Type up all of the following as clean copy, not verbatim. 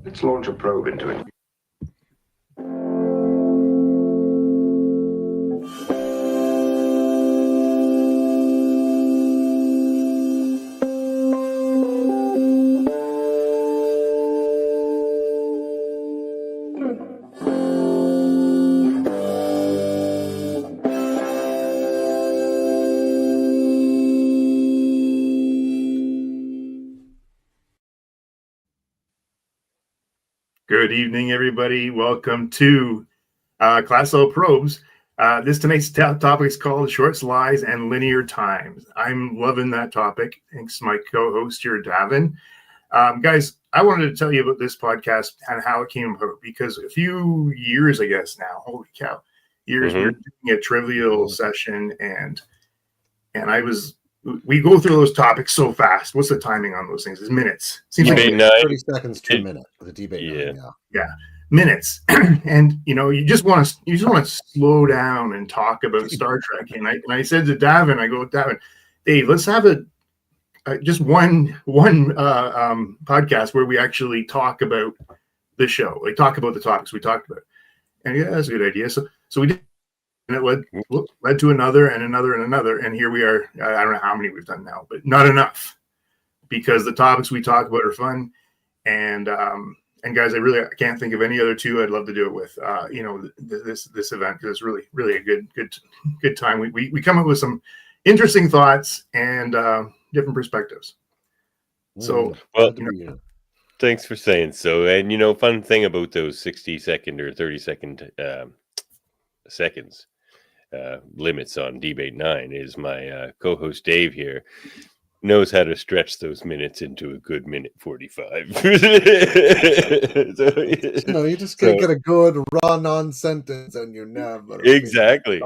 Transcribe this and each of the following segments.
Let's launch a probe into it. Good evening, everybody. Welcome to Class L Probes. Tonight's topic is called Shorts, Lies, and Linear Times. I'm loving that topic. Thanks to my co-host here, Davin. Guys, I wanted to tell you about this podcast and how it came about because a few years, I guess now, holy cow, we were doing a trivial session and we go through those topics so fast. What's the timing on those things? It's minutes. Seems like 30 seconds to a minute with a debate. Yeah, minutes. And you just want to slow down and talk about Star Trek. And I said to Davin, Davin, Dave, let's have just one podcast where we actually talk about the show, like talk about the topics we talked about. And yeah, that's a good idea. So we did. And it led to another and another and another. And here we are. I don't know how many we've done now, but not enough because the topics we talk about are fun. And guys, I can't think of any other two I'd love to do it with, this event because it's really, really a good time. We come up with some interesting thoughts and different perspectives. So, thanks for saying so. And, fun thing about those 60-second or 30-second seconds limits on Debate 9 is my co-host Dave here knows how to stretch those minutes into a good minute 45. You just gotta get a good run-on sentence and you never exactly.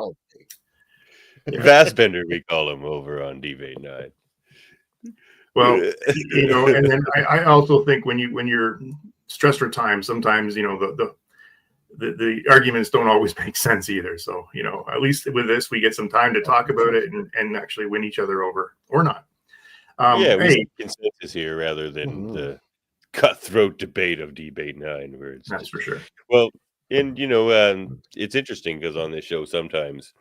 Fastbender, we call him over on Debate 9. Well, and then I also think when you're stressed for time, sometimes the arguments don't always make sense either. So, at least with this, we get some time to talk about it and actually win each other over or not. We see consensus here rather than the cutthroat debate of Debate 9. Where that's for sure. Well, and, it's interesting because on this show, sometimes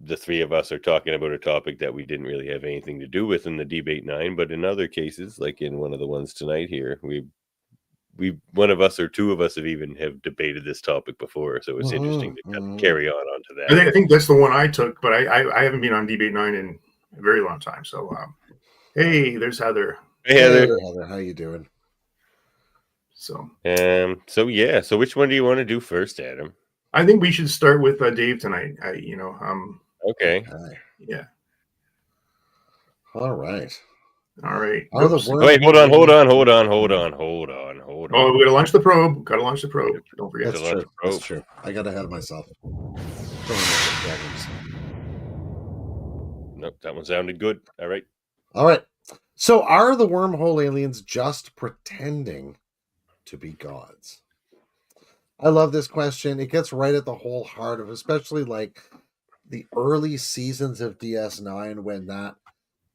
the three of us are talking about a topic that we didn't really have anything to do with in the Debate 9. But in other cases, like in one of the ones tonight here, one of us or two of us have debated this topic before, so it's interesting to kind of carry on onto that. I think that's the one I took, but I haven't been on Debate 9 in a very long time. So, hey, there's Heather. Hey, Heather. How you doing? So which one do you want to do first, Adam? I think we should start with Dave tonight. Okay. Yeah. All right. Wait, hold on. Oh, we gotta launch the probe. Don't forget. That's true. I got ahead of myself. Nope, that one sounded good. All right. So are the wormhole aliens just pretending to be gods? I love this question. It gets right at the whole heart of, especially like the early seasons of DS9 when that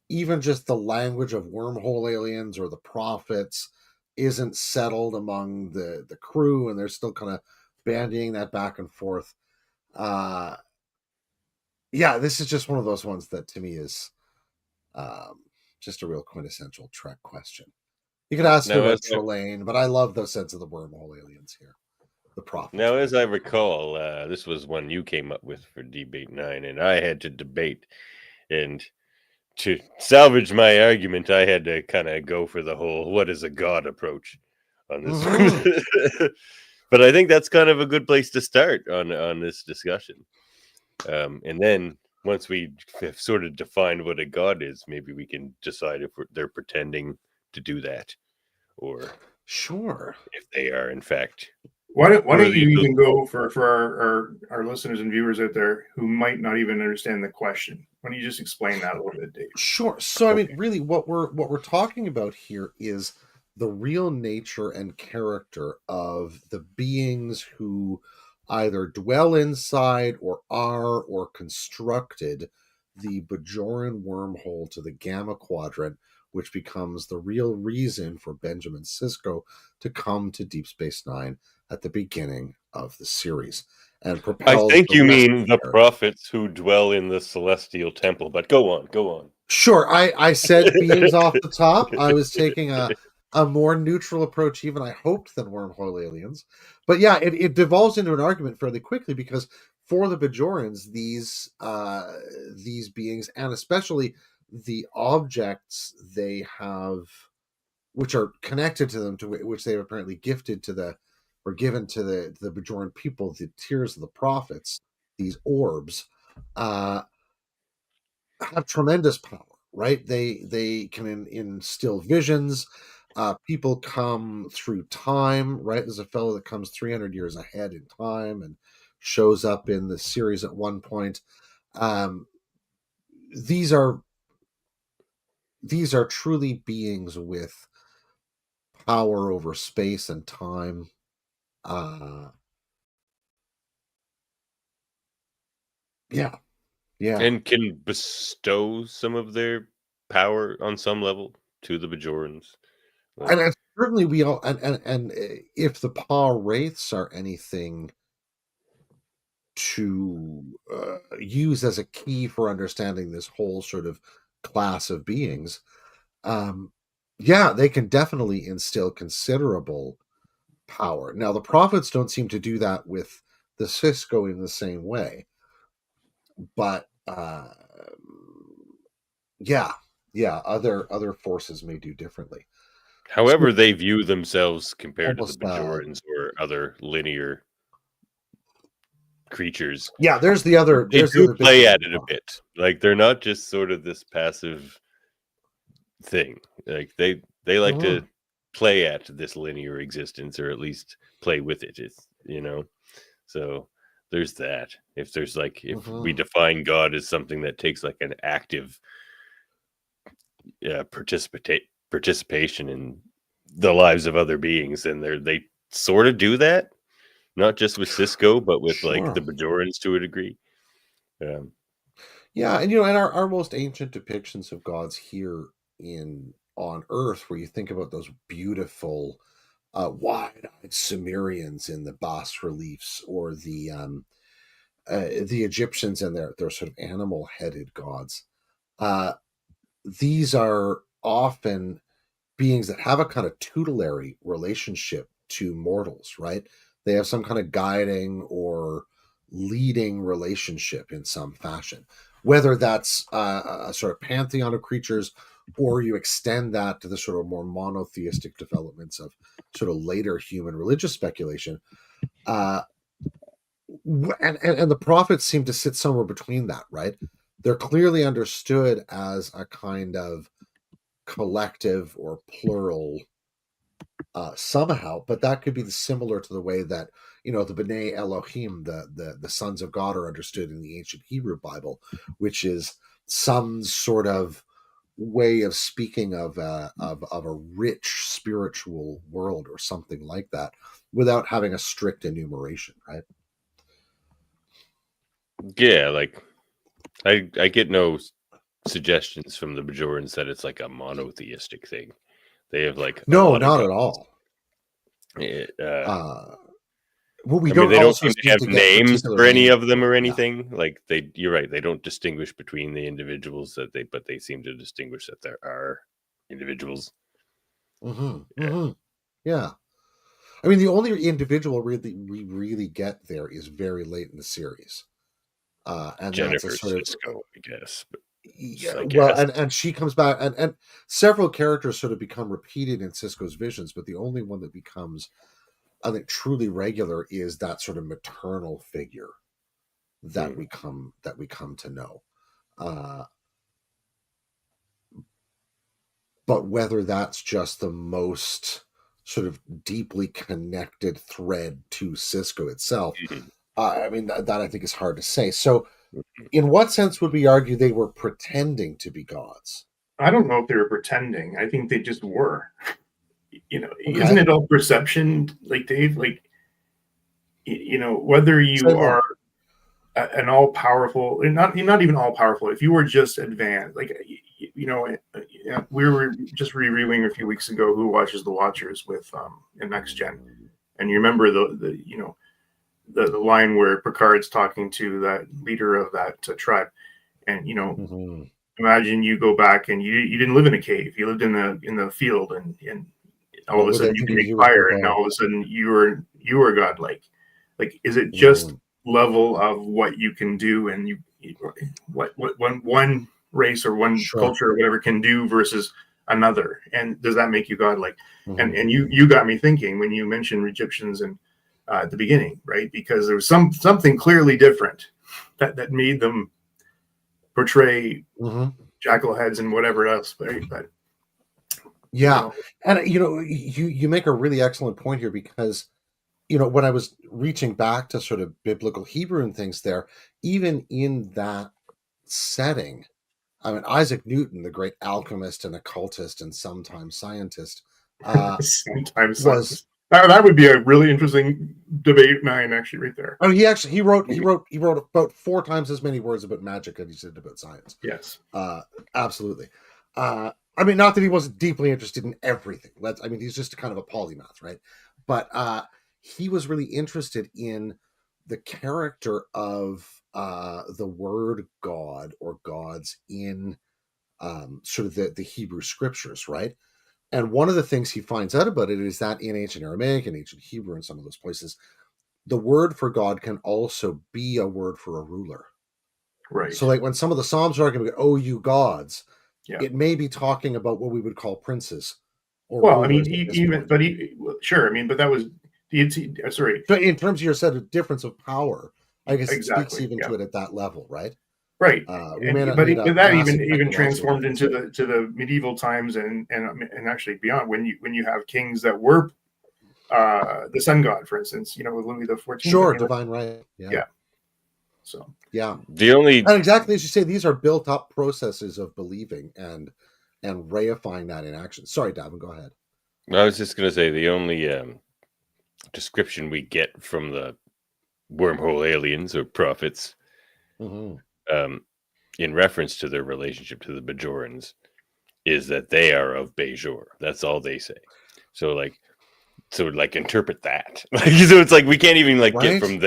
even just the language of wormhole aliens or the prophets isn't settled among the crew, and they're still kind of bandying that back and forth. This is just one of those ones that to me is just a real quintessential Trek question. You could ask about Trelane, but I love the sense of the wormhole aliens here. The prophets. Now, as I recall, this was one you came up with for Debate 9, and I had to debate. And to salvage my argument, I had to kind of go for the whole "what is a god" approach on this. But I think that's kind of a good place to start on this discussion. And then once we have sort of defined what a god is, maybe we can decide if they're pretending to do that, or if they are in fact. Why don't you even go for our listeners and viewers out there who might not even understand the question? Why don't you just explain that a little bit, Dave? Sure. So, I mean, really what we're talking about here is the real nature and character of the beings who either dwell inside or are or constructed the Bajoran wormhole to the Gamma Quadrant, which becomes the real reason for Benjamin Sisko to come to Deep Space Nine at the beginning of the series, and I propels think the you rest mean the there. prophets who dwell in the celestial temple, but go on, go on. Sure, I said beings off the top. I was taking a more neutral approach, even I hoped, than wormhole aliens. But yeah, it devolves into an argument fairly quickly, because for the Bajorans, these beings, and especially the objects they have, which are connected to them, to which they've apparently gifted to the, or given to the Bajoran people, the tears of the prophets, these orbs, uh, have tremendous power, right? They can instill visions. People come through time, right? There's a fellow that comes 300 years ahead in time and shows up in the series at one point. Um, these are truly beings with power over space and time. Uh, yeah, yeah, And can bestow some of their power on some level to the Bajorans. Like, and certainly we all, and if the power wraiths are anything to use as a key for understanding this whole sort of class of beings, um, yeah, they can definitely instill considerable power. Now, the prophets don't seem to do that with the Cisco in the same way, but yeah, other forces may do differently. So however they view themselves compared to the almost, Bajorans or other linear creatures, yeah. There's they the do other big play thing at with it a bit. prophets. Like, they're not just sort of this passive thing. Like, they like to Mhm, play at this linear existence, or at least play with it. So there's that. If there's like, if we mhm. define God as something that takes like an active participation in the lives of other beings, then they sort of do that, not just with Cisco, but with like the Sure. Bajorans to a degree. Um, Yeah, and and our most ancient depictions of gods here in on Earth, where you think about those beautiful, wide-eyed Sumerians in the bas reliefs, or the Egyptians and their sort of animal-headed gods. Uh, these are often beings that have a kind of tutelary relationship to mortals, right? They have some kind of guiding or leading relationship in some fashion, whether that's a sort of pantheon of creatures, or you extend that to the sort of more monotheistic developments of sort of later human religious speculation. Uh, and the prophets seem to sit somewhere between that, right? They're clearly understood as a kind of collective or plural, somehow, but that could be similar to the way that the B'nai Elohim, the sons of God, are understood in the ancient Hebrew Bible, which is some sort of way of speaking of a rich spiritual world or something like that, without having a strict enumeration, right? yeah, like I get no suggestions from the Bajorans that it's like a monotheistic thing. They have like a No, lot of not at gods. all. Eh, Uh, well, we I mean, don't they don't also seem to seem have to get names particular for any names of them for or them. Yeah. anything. Like, you're right. They don't distinguish between the individuals but they seem to distinguish that there are individuals. Hmm, hmm. Yeah. I mean, the only individual really we really get there is very late in the series, and that's a Jennifer sort of, Cisco, I guess. But yeah. I Well, guess. and she comes back, and several characters sort of become repeated in Cisco's visions, but the only one that becomes, I think, truly regular is that sort of maternal figure that Hmm. we come to know. Uh, but whether that's just the most sort of deeply connected thread to Cisco itself, Mhm. I mean, that I think is hard to say. So, Mhm. in what sense would we argue they were pretending to be gods? I don't know if they were pretending. I think they just were. Isn't Okay, it all perception, like Dave? Like, whether say you more. are an all powerful, not even all powerful, if you were just advanced, like, we were just reviewing a few weeks ago Who Watches the Watchers with in Next Gen, and you remember the line where Picard's talking to that leader of that tribe, and imagine you go back and you didn't live in a cave, you lived in the field, and all of a sudden you can make fire, and all of a sudden you are godlike. Like, is it just level of what you can do, and what one race or one culture or whatever can do versus another, and does that make you godlike? And you got me thinking when you mentioned Egyptians and at the beginning, right? Because there was something clearly different that made them portray jackal heads and whatever else, right? But and you make a really excellent point here, because when I was reaching back to sort of biblical Hebrew and things there, even in that setting, I mean, Isaac Newton, the great alchemist and occultist and sometimes scientist, that would be a really interesting debate 9, actually, right there. Oh, he wrote about 4 times as many words about magic as he did about science. Yes, absolutely. I mean, not that he wasn't deeply interested in everything. He's just kind of a polymath, right? But he was really interested in the character of the word God or gods in sort of the Hebrew scriptures, right? And one of the things he finds out about it is that in ancient Aramaic and ancient Hebrew and some of those places, the word for God can also be a word for a ruler. Right. So like when some of the Psalms are talking about, oh, you gods, it may be talking about what we would call princes. Or well, I mean, but that was sorry. So in terms of your set of difference of power, I guess it speaks even to it at that level, right? Right. But that even transformed into the medieval times and actually beyond, when you have kings that were the sun god, for instance, with Louis XIV. Sure, divine right. Yeah. So and exactly as you say, these are built up processes of believing and reifying that in action. Sorry, Davin, go ahead. I was just going to say the only description we get from the wormhole aliens or prophets, in reference to their relationship to the Bajorans, is that they are of Bajor. That's all they say. So interpret that. So it's like we can't even get from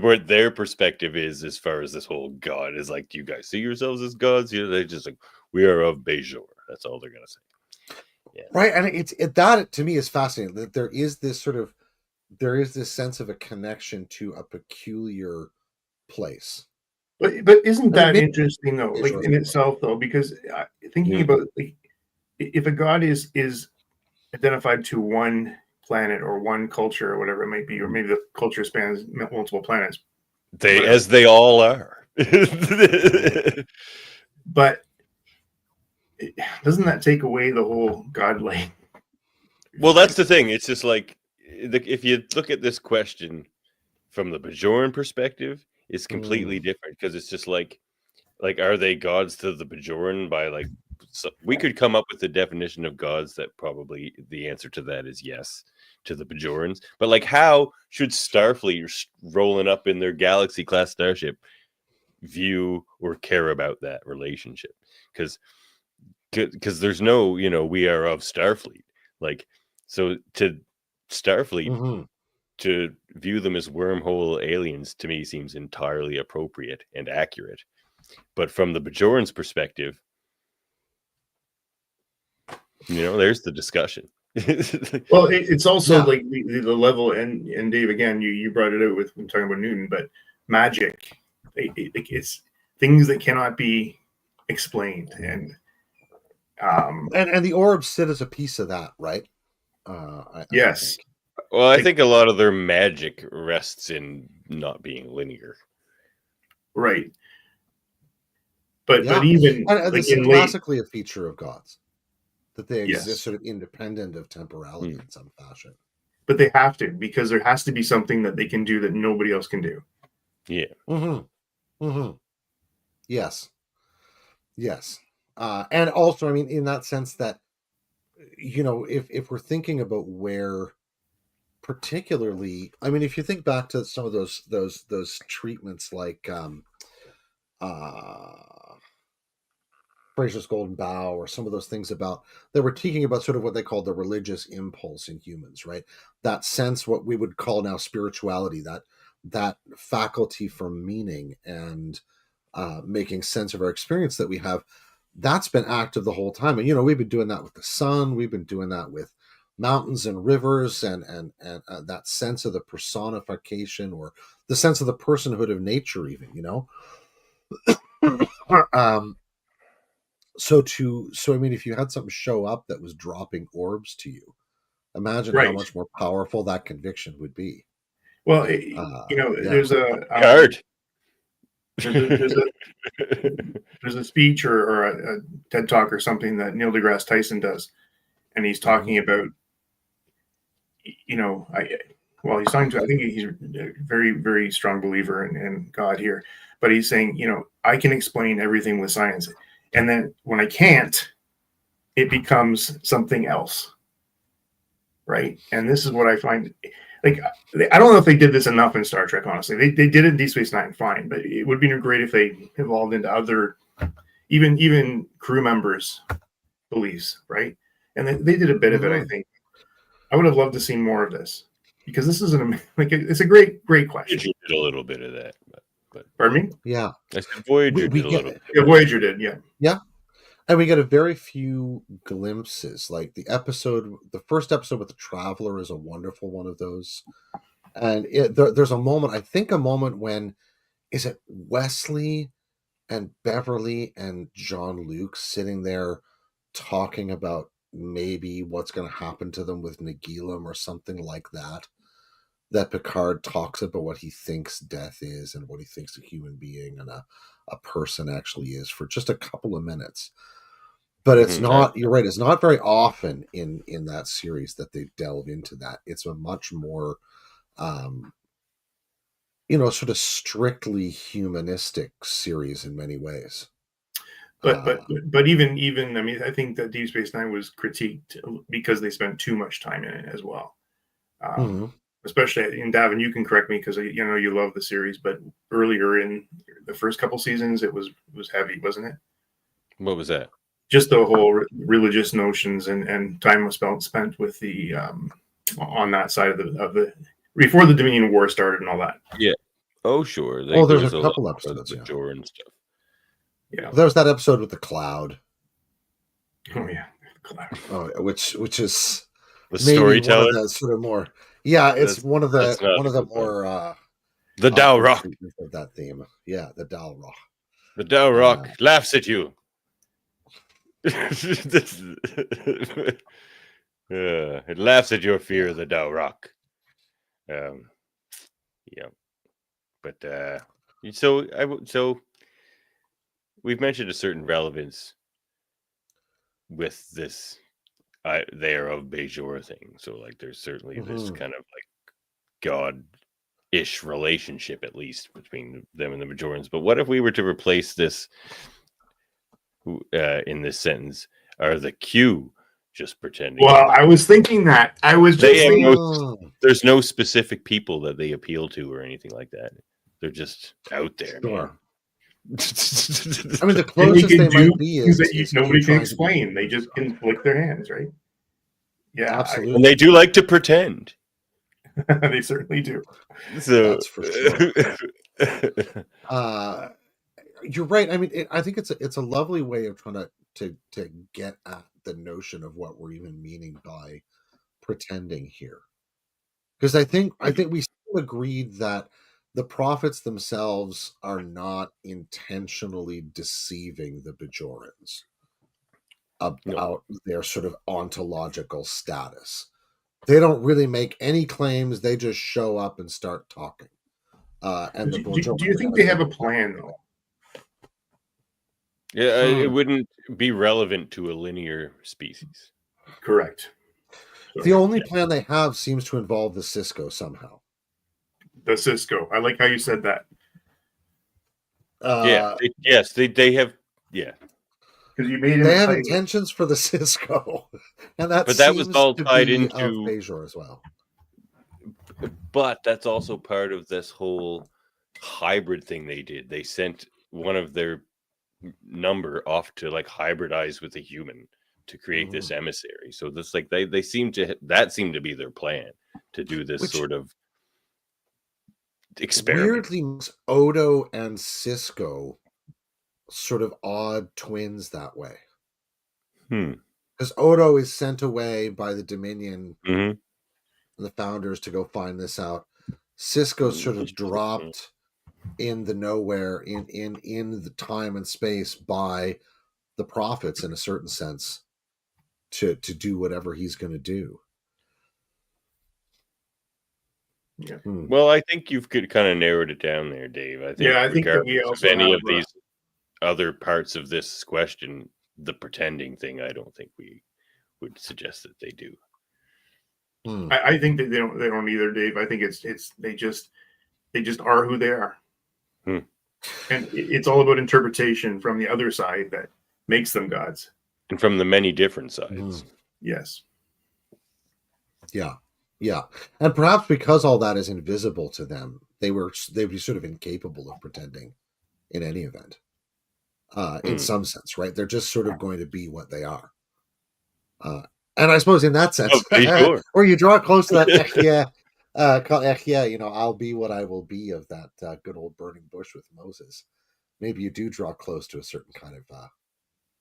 what their perspective is as far as this whole God is. Like, do you guys see yourselves as gods? They just like, we are of Bajor. That's all they're gonna say. Yeah. Right, and that to me is fascinating. That there is this sense of a connection to a peculiar place. But isn't that interesting though, like in itself though? Because thinking about if a god is identified to one planet or one culture or whatever it might be, or maybe the culture spans multiple planets. As they all are. But doesn't that take away the whole godlike? Well, that's the thing. It's just like, if you look at this question from the Bajoran perspective, it's completely different, because it's just like, are they gods to the Bajoran by we could come up with the definition of gods that probably the answer to that is yes to the Bajorans. But how should Starfleet rolling up in their Galaxy class starship view or care about that relationship? Because there's no, we are of Starfleet. So to Starfleet, to view them as wormhole aliens, to me seems entirely appropriate and accurate. But from the Bajorans' perspective, there's the discussion. Well, it's also like the level, and Dave, again, you brought it out with when talking about Newton, but magic, it's things that cannot be explained, and the orbs sit as a piece of that, right? Yes. I think a lot of their magic rests in not being linear. Right. But even this is classically a feature of gods, that they exist sort of independent of temporality in some fashion. But they have to, because there has to be something that they can do that nobody else can do. Yeah. Yes. And also, in that sense that, if we're thinking about where, particularly, if you think back to some of those treatments, like Fraser's Golden Bough, or some of those things about that were teaching about sort of what they call the religious impulse in humans, right? That sense, what we would call now spirituality, that faculty for meaning and making sense of our experience that we have, that's been active the whole time. And we've been doing that with the sun, we've been doing that with mountains and rivers, and that sense of the personification, or the sense of the personhood of nature, even. um, so I mean, if you had something show up that was dropping orbs to you, imagine how Right. much more powerful that conviction would be. Well, Yeah. there's a Hard. there's a speech or a TED talk or something that Neil deGrasse Tyson does, and he's talking about, he's talking to, I think he's a very, very strong believer in God here, but he's saying, I can explain everything with science, and then when I can't, it becomes something else, right? And this is what I find, like, I don't know if they did this enough in Star Trek, honestly. They did it in Deep Space Nine, fine, but it would be great if they evolved into other, even crew members' beliefs, right? And they did a bit of it, I think. I would have loved to see more of this, because this is it's a great question. Voyager did a little bit of that, but Pardon me? Yeah. I said Voyager did a little bit. Yeah, Voyager did, yeah. Yeah. And we get a very few glimpses. Like the first episode with the Traveler is a wonderful one of those. And there's a moment when, is it Wesley and Beverly and Jean-Luc sitting there talking about maybe what's going to happen to them with Nagilum or something like that Picard talks about what he thinks death is and what he thinks a human being and a person actually is, for just a couple of minutes. But it's not, you're right, it's not very often in that series that they delve into that. It's a much more sort of strictly humanistic series in many ways. But even I mean, I think that Deep Space Nine was critiqued because they spent too much time in it as well. Especially in Davin, you can correct me, because you love the series, but earlier in the first couple seasons, it was heavy, wasn't it? What was that? Just the whole religious notions and time was spent with the on that side of the before the Dominion War started and all that. Yeah. Oh, sure. There's a couple episodes, the Bajoran stuff. Yeah. There was that episode with the cloud. Oh yeah, cloud. Oh, which is the storyteller. One of the sort of more. Yeah, it's one of the more the Dao Rock of that theme. Yeah, the Dao Rock. The Dao Rock laughs at you. It laughs at your fear of the Dao Rock. Yeah, but so we've mentioned a certain relevance with this they are of Bajor thing. So like there's certainly this kind of like God-ish relationship, at least, between them and the Bajorans. But what if we were to replace this in this sentence? Are the Q just pretending? Well, I was thinking that. I was just thinking... there's no specific people that they appeal to or anything like that. They're just out there. Sure. I mean, the closest they might be is that nobody can explain. They just can flick their hands, right? Yeah, absolutely. And they do like to pretend. They certainly do. So that's for sure. You're right. I mean, I think it's a lovely way of trying to get at the notion of what we're even meaning by pretending here, because I think we still agreed that the prophets themselves are not intentionally deceiving the Bajorans about their sort of ontological status. They don't really make any claims. They just show up and start talking. And do you think they have a plan, though? Yeah, it wouldn't be relevant to a linear species. Correct. The only plan they have seems to involve the Cisco somehow. The Cisco. I like how you said that. They have. Yeah, because you made him. They have intentions for the Cisco, and that was all tied into Bajor as well. But that's also part of this whole hybrid thing they did. They sent one of their number off to like hybridize with a human to create this emissary. So this like they seem to seemed to be their plan to do this Which sort of experiment. weirdly makes Odo and Cisco sort of odd twins that way. Because Odo is sent away by the Dominion and the Founders to go find this out. Cisco's sort of dropped in the nowhere, in the time and space by the prophets in a certain sense to do whatever he's going to do. Yeah. Well, I think you've kind of narrowed it down there, Dave. I think, I think that we regardless also of any have of these other parts of this question, the pretending thing, I don't think we would suggest that they do. I think that they don't either, Dave. I think it's they just are who they are. And it's all about interpretation from the other side that makes them gods. And from the many different sides. Yes. Yeah. Yeah. And perhaps because all that is invisible to them, they'd be sort of incapable of pretending in any event. In some sense, right? They're just sort of going to be what they are. And I suppose in that sense, sure. or you draw close to that I'll be what I will be of that good old burning bush with Moses. Maybe you do draw close to a certain kind of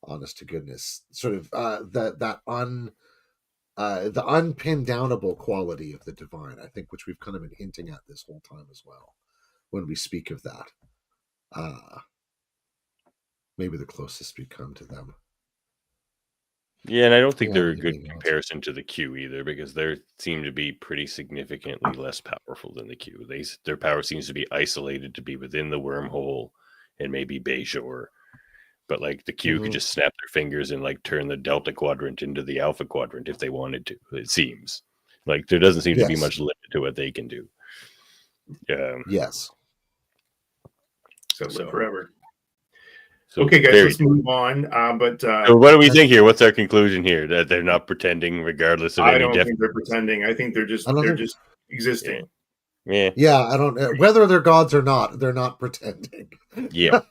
honest to goodness, sort of the unpinned downable quality of the divine, I think, which we've kind of been hinting at this whole time as well when we speak of that. Maybe the closest we come to them. Yeah, and I don't think they're a good comparison to the Q either, because they seem to be pretty significantly less powerful than the Q. Their power seems to be isolated to be within the wormhole and maybe Bajor. But like the Q could just snap their fingers and like turn the Delta Quadrant into the Alpha Quadrant if they wanted to. It seems like there doesn't seem to be much limit to what they can do. Yes. So forever. So okay, guys, let's move on. So what do we think here? What's our conclusion here? That they're not pretending, regardless of any. I don't think they're pretending. I think they're just existing. Yeah. I don't. Whether they're gods or not, they're not pretending. Yeah.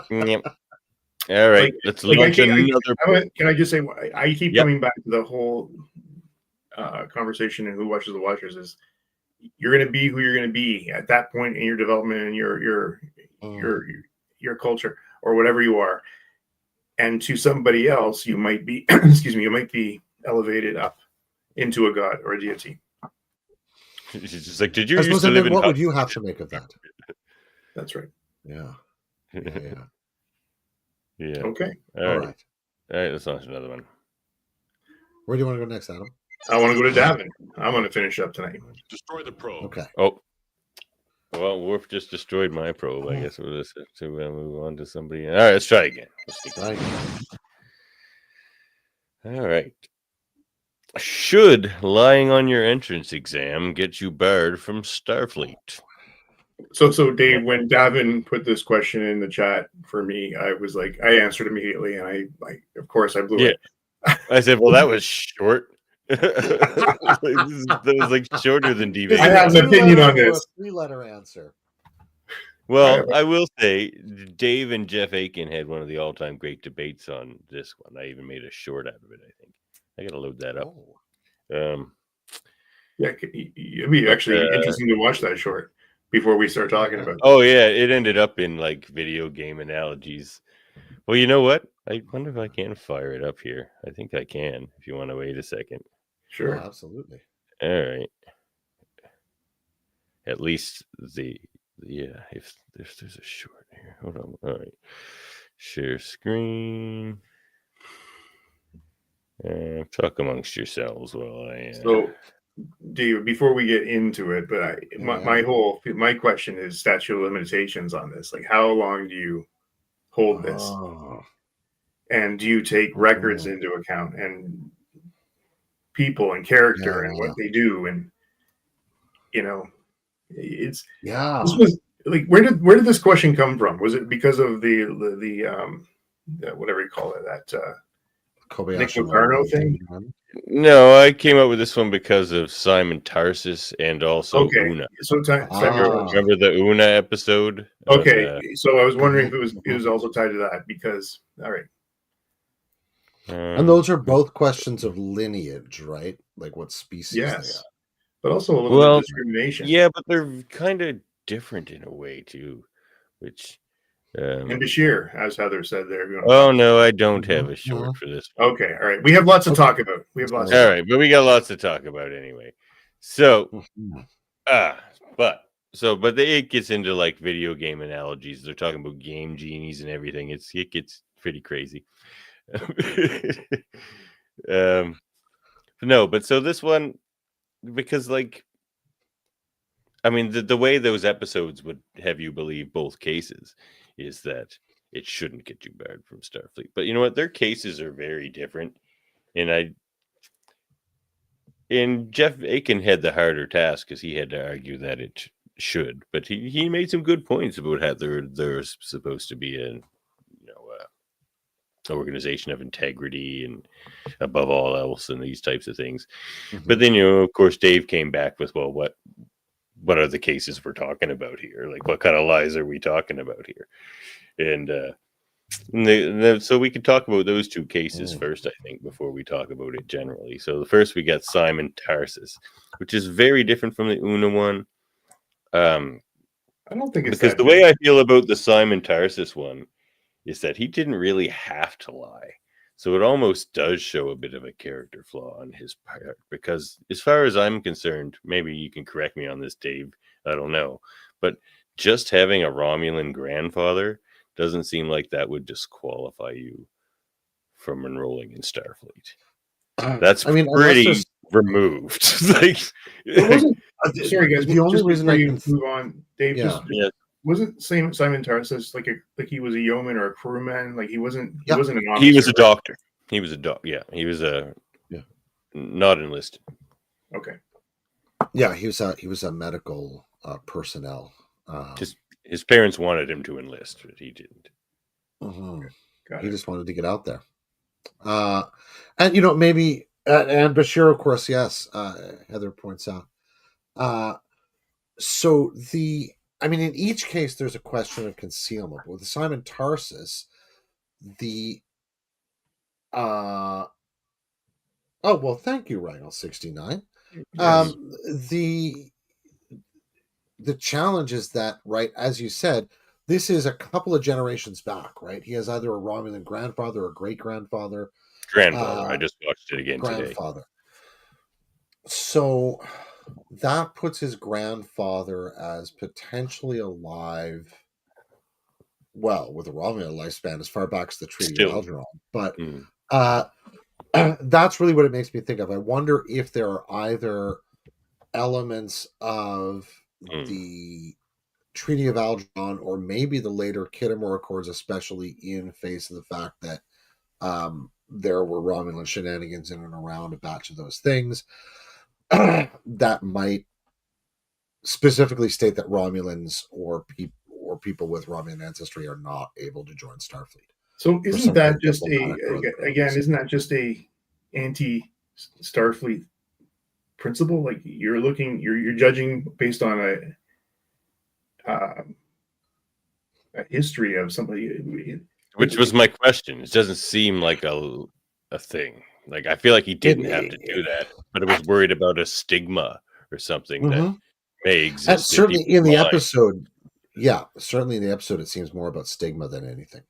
Yep. All right, let's launch another. Can I just say, I keep coming back to the whole conversation and who watches the watchers is you're going to be who you're going to be at that point in your development and your culture or whatever you are, and to somebody else you might be you might be elevated up into a god or a deity. It's just like, did you used to live in? What would you have to make of that? That's right. Yeah. Yeah. Okay. All right. Let's launch another one. Where do you want to go next, Adam? I want to go to Davin. I'm going to finish up tonight. Destroy the probe. Okay. Oh. Well, Worf just destroyed my probe. I guess we'll just have to move on to somebody. All right, let's try again. All right. Should lying on your entrance exam get you barred from Starfleet? So Dave, when Davin put this question in the chat for me, I was like, I answered immediately, and I of course I blew it. I said, well, that was short. That was like shorter than DV. I have an opinion on this. A 3-letter answer. Well, I will say, Dave and Jeff Aiken had one of the all-time great debates on this one. I even made a short out of it, I think. I got to load that up. Yeah, it'd be actually interesting to watch that short before we start talking about it. Oh, yeah, it ended up in, like, video game analogies. Well, you know what? I wonder if I can fire it up here. I think I can, if you want to wait a second. Sure. Oh, absolutely. All right. At least if there's a short here. Hold on. All right. Share screen. Talk amongst yourselves while I. So, Dave, before we get into it, but my question is statute of limitations on this. Like, how long do you hold this? And do you take records into account and people and character and what they do? And this was like, where did this question come from? Was it because of the whatever you call it, that Nick Kobayashi Locarno Maru. thing? No, I came up with this one because of Simon Tarsis and also Okay, Una. so time Ah. Remember the Una episode? Okay, On, so I was wondering if Mhm, it was mhm. also tied to that because all right, And those are both questions of lineage, right? Like what species they are. yes, but also a little bit of well, discrimination. yeah, but they're kind of different in a way too, which. And Bashir, as Heather said there, if you want to Oh talk. no, I don't have Mhm, a short mhm. for this one. Okay, all right. We have lots to Okay. talk about. We have lots to So, All talk. right, but we got lots to talk about anyway. So, mhm. ah, but but it gets into like video game analogies. They're talking about game genies and everything. It gets pretty crazy. um, no, but so this one because like I mean the way those episodes would have you believe both cases is that it shouldn't get you barred from Starfleet. But you know what? Their cases are very different, and Jeff Aiken had the harder task because he had to argue that it should, but he made some good points about how there's supposed to be organization of integrity and above all else and these types of things. But Mhm. then of course Dave came back with, well, what are the cases we're talking about here? Like what kind of lies are we talking about here? And so we could talk about those two cases Mm. first, I think, before we talk about it generally. So the first we got Simon Tarsis, which is very different from the Una one. I don't think it's Because that the way I different. feel about the Simon Tarsis one is that he didn't really have to lie. So it almost does show a bit of a character flaw on his part. Because as far as I'm concerned, maybe you can correct me on this, Dave. I don't know. But just having a Romulan grandfather doesn't seem like that would disqualify you from enrolling in Starfleet. That's I mean, unless pretty there's removed. like, But wasn't sorry guys, the only just reason before I you can, move on, Dave, yeah, yeah, wasn't Simon Tarsus like he was a yeoman or a crewman? Like he yeah, wasn't an he was officer, a right? doctor. He was a doc. Yeah, he was a yeah, not enlisted. Okay. yeah. He was a medical personnel. Just his parents wanted him to enlist, but he didn't. Mhm. Got He it. just wanted to get out there. Uh, and maybe and Bashir, of course, yes. Heather points out. Uh, so I mean, in each case, there's a question of concealment. But with Simon Tarsus, the uh, oh well, thank you, Rhino 69. Mm-hmm. Yes. The challenge is that, right, as you said, this is a couple of generations back, right? He has either a Romulan grandfather or great grandfather, Grandfather. I uh, just watched it again today. grandfather. So that puts his grandfather as potentially alive, well, with a Romulan lifespan as far back as the Treaty of Still, Algernon. But mm, uh, that's really what it makes me think of. I wonder if there are either elements of mm, the Treaty of Algernon or maybe the later Kittimore Accords, especially in face of the fact that there were Romulan shenanigans in and around a batch of those things that might specifically state that Romulans or people with Romulan ancestry are not able to join Starfleet So for isn't some kind that of just diplomatic or other again, reason. isn't that just a anti Starfleet principle? Like you're judging based on a history of somebody. which was my question. It doesn't seem like a thing. Like I feel like he didn't have to do that, but I was worried about a stigma or something that Mhm. may And exist in certainly people's in the mind. episode, yeah, certainly in the episode, it seems more about stigma than anything.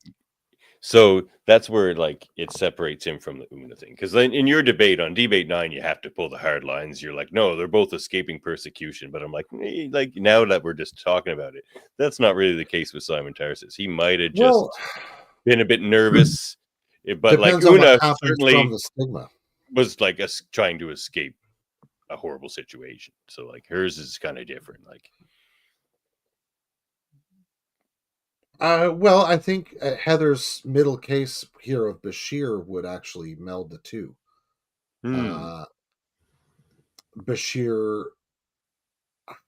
So that's where like it separates him from the Una thing. Because in your debate on debate 9, you have to pull the hard lines. You're like, no, they're both escaping persecution. But I'm like now that we're just talking about it, that's not really the case with Simon Tarsis. He might have Well, just been a bit nervous, but like depends on what Una happens from certainly the stigma. was like us trying to escape a horrible situation. So like hers is kind of different. Like, Well, I think Heather's middle case here of Bashir would actually meld the two. hmm, Uh, Bashir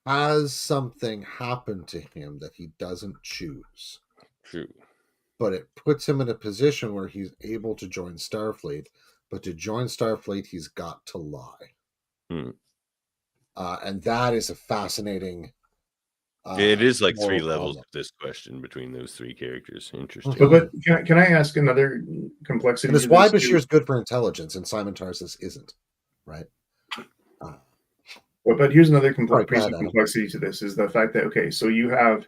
has something happen to him that he doesn't choose. true. but it puts him in a position where he's able to join Starfleet. But to join Starfleet, he's got to lie. Hmm. And that is a fascinating. It is like three moral levels problem. of this question between those three characters. Interesting. But can I ask another complexity? And it's to why this too? Bashir's good for intelligence and Simon Tarsus isn't, right? But here's another Sorry, go ahead, piece of Adam. complexity to this is the fact that, okay, so you have,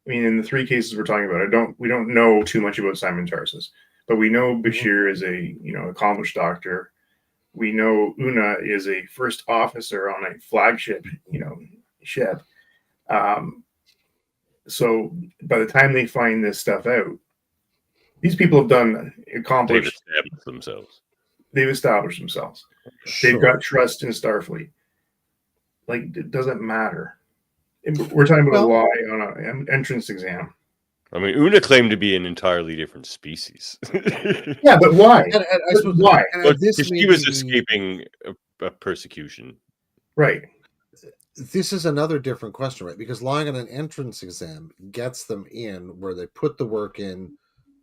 I mean, in the three cases we're talking about, we don't know too much about Simon Tarsus, but we know Bashir is a, accomplished doctor. We know Una is a first officer on a flagship, ship. So by the time they find this stuff out, these people have They've accomplished, established themselves. they've established themselves. Sure. They've got trust in Starfleet. Like, it doesn't matter. We're talking about a lie on an entrance exam. I mean, Una claimed to be an entirely different species. Yeah, but why? And I suppose why? She was escaping a persecution. Right. This is another different question, right? Because lying on an entrance exam gets them in where they put the work in,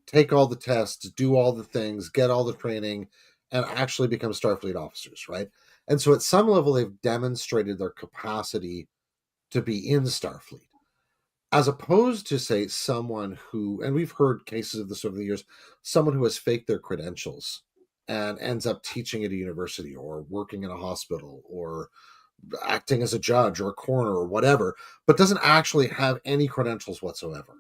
take all the tests, do all the things, get all the training, and actually become Starfleet officers, right? And so at some level, they've demonstrated their capacity to be in Starfleet. As opposed to, say, someone who, and we've heard cases of this over the years, someone who has faked their credentials and ends up teaching at a university or working in a hospital or acting as a judge or a coroner or whatever, but doesn't actually have any credentials whatsoever.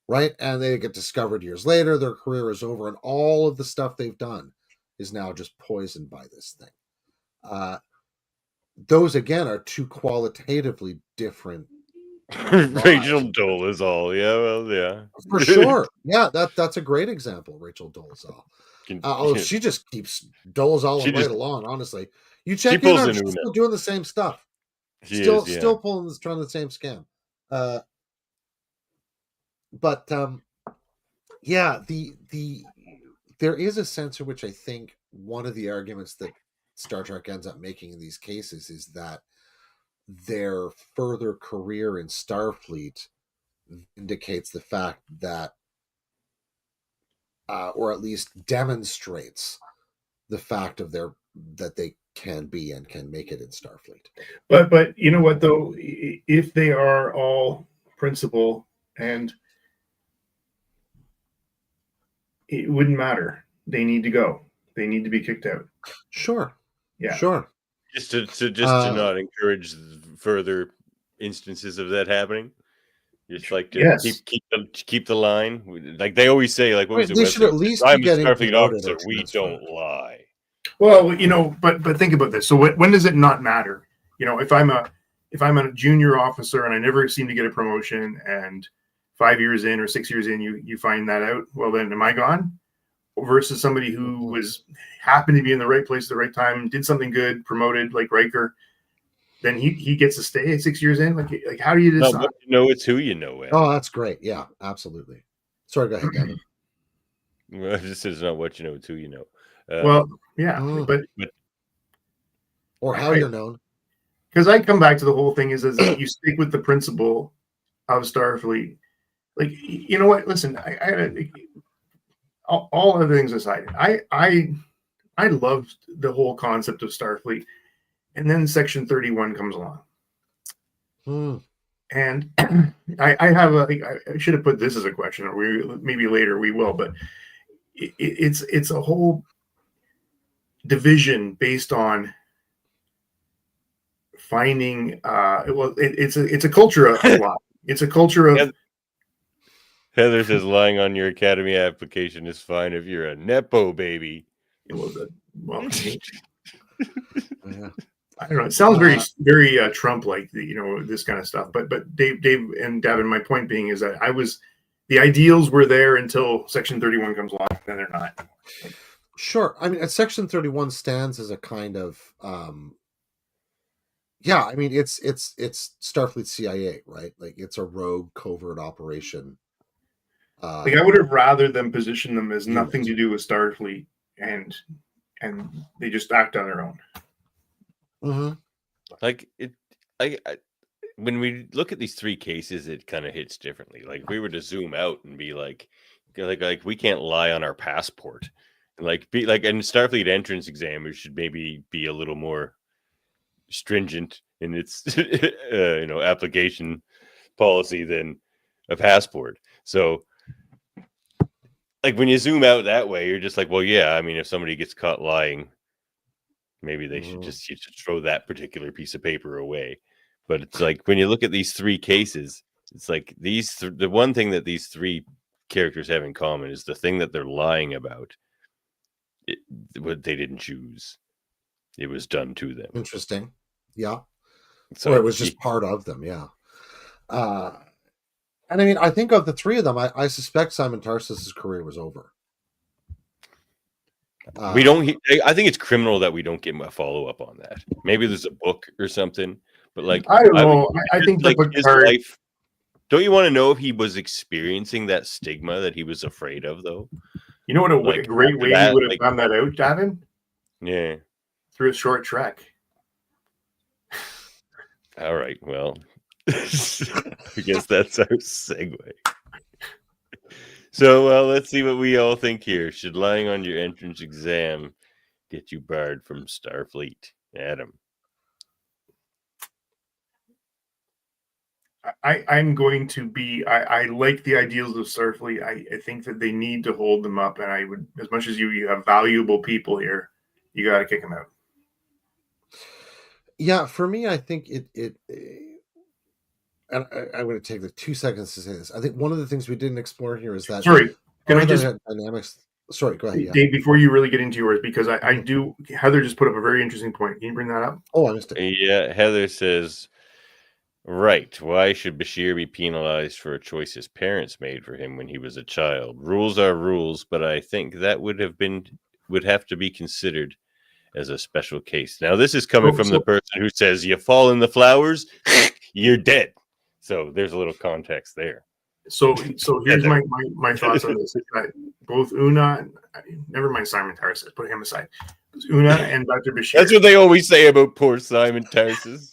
Right? And they get discovered years later, their career is over, and all of the stuff they've done is now just poisoned by this thing. Those, again, are two qualitatively different Rachel Dolezal. Yeah, well, yeah. For sure. Yeah, that's a great example, Rachel Dolezal. She just keeps Dolezal right along, honestly. You check in on her, she's still doing the same stuff. Still trying the same scam. But yeah, there is a sense in which I think one of the arguments that Star Trek ends up making in these cases is that their further career in Starfleet indicates the fact that, or at least demonstrates the fact of that they can be and can make it in Starfleet. But you know what though, if they are all principal, and it wouldn't matter. They need to go. They need to be kicked out. Sure. Yeah. Sure. Just to not encourage further instances of that happening. Just like to keep the line. Like they always say, like what was it? They should at least I'm be a getting Starfleet officer. or We don't lie. Well, but think about this. So when does it not matter? If I'm a junior officer and I never seem to get a promotion, and 5 years in or 6 years in, you find that out. Well, then am I gone? Versus somebody who was happened to be in the right place at the right time, did something good, promoted, like Riker, then he gets to stay at 6 years in. Like how do you decide? Not what you know, it's who you know. Ed. Oh, that's great. Yeah, absolutely. Sorry, go ahead, Devin. Well, this is not what you know, it's who you know. Well, yeah, but or how you're known. Because I come back to the whole thing is that you stick with the principle of Starfleet. Like, you know what? Listen, I all other things aside, I loved the whole concept of Starfleet, and then Section 31 comes along, and I should have put this as a question, or maybe later we will, but it's a whole division based on finding it's a culture of lie. It's a culture of Heather says lying on your academy application is fine if you're a nepo baby. Well, yeah. I don't know. It sounds very very Trump like, this kind of stuff. But Dave and Davin, my point being is that the ideals were there until Section 31 comes along, and they're not. Sure. I mean, Section 31 stands as a kind of yeah, I mean it's Starfleet CIA, right? Like it's a rogue covert operation. Like I would have rather them position them as nothing to do with Starfleet, and they just act on their own. Mm-hmm. Like it, when we look at these three cases, it kind of hits differently. Like if we were to zoom out and be like, like we can't lie on our passport. Like be like, and Starfleet entrance exam should maybe be a little more stringent in its application policy than a passport. So like when you zoom out that way, you're just like, well, yeah, I mean, if somebody gets caught lying, maybe they should you should throw that particular piece of paper away. But it's like when you look at these three cases, it's like the one thing that these three characters have in common is the thing that they're lying about. What they didn't choose. It was done to them. Interesting. Yeah. So Or it was just part of them. Yeah. And I mean, I think of the three of them, I suspect Simon Tarsus's career was over. We don't. I think it's criminal that we don't get a follow up on that. Maybe there's a book or something, but like I don't know. I think like the his Picard, life. Don't you want to know if he was experiencing that stigma that he was afraid of, though? you know what a Like, great way that, he would have like- found that out, Davin? Yeah. Through a short trek. All right. Well, I guess that's our segue. So let's see what we all think here. Should lying on your entrance exam get you barred from Starfleet? Adam. I'm going to be. I like the ideals of Starfleet. I think that they need to hold them up, and I would, as much as you have valuable people here, you got to kick them out. Yeah, for me, I think it and I'm going to take the 2 seconds to say this. I think one of the things we didn't explore here is that. Sorry, can I just dynamics? Sorry, go ahead. Yeah. Dave, before you really get into yours, because I do. Heather just put up a very interesting point. Can you bring that up? Oh, I missed it. Yeah, Heather says, right. Why should Bashir be penalized for a choice his parents made for him when he was a child? Rules are rules, but I think that would have to be considered as a special case. Now, this is coming from the person who says, you fall in the flowers, you're dead. So there's a little context there. So here's my thoughts on this. Both Una, never mind Simon Tarsus, put him aside. Una and Dr. Bashir. That's what they always say about poor Simon Tarsus.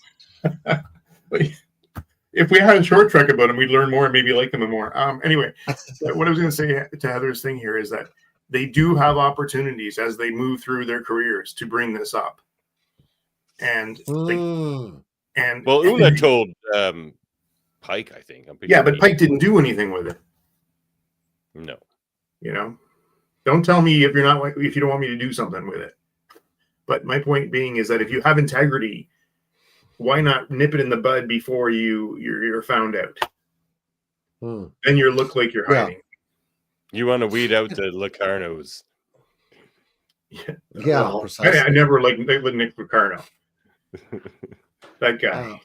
If we had a short trek about him, we'd learn more and maybe like him more. Anyway, what I was going to say to Heather's thing here is that they do have opportunities as they move through their careers to bring this up. And Una told Pike, I think. But Pike didn't do anything with it. No. Don't tell me if you don't want me to do something with it. But my point being is that if you have integrity, why not nip it in the bud before you're found out? Then you look like you're hiding. You want to weed out the Locarnos. Yeah, precisely. I never liked Nick Locarno. That guy.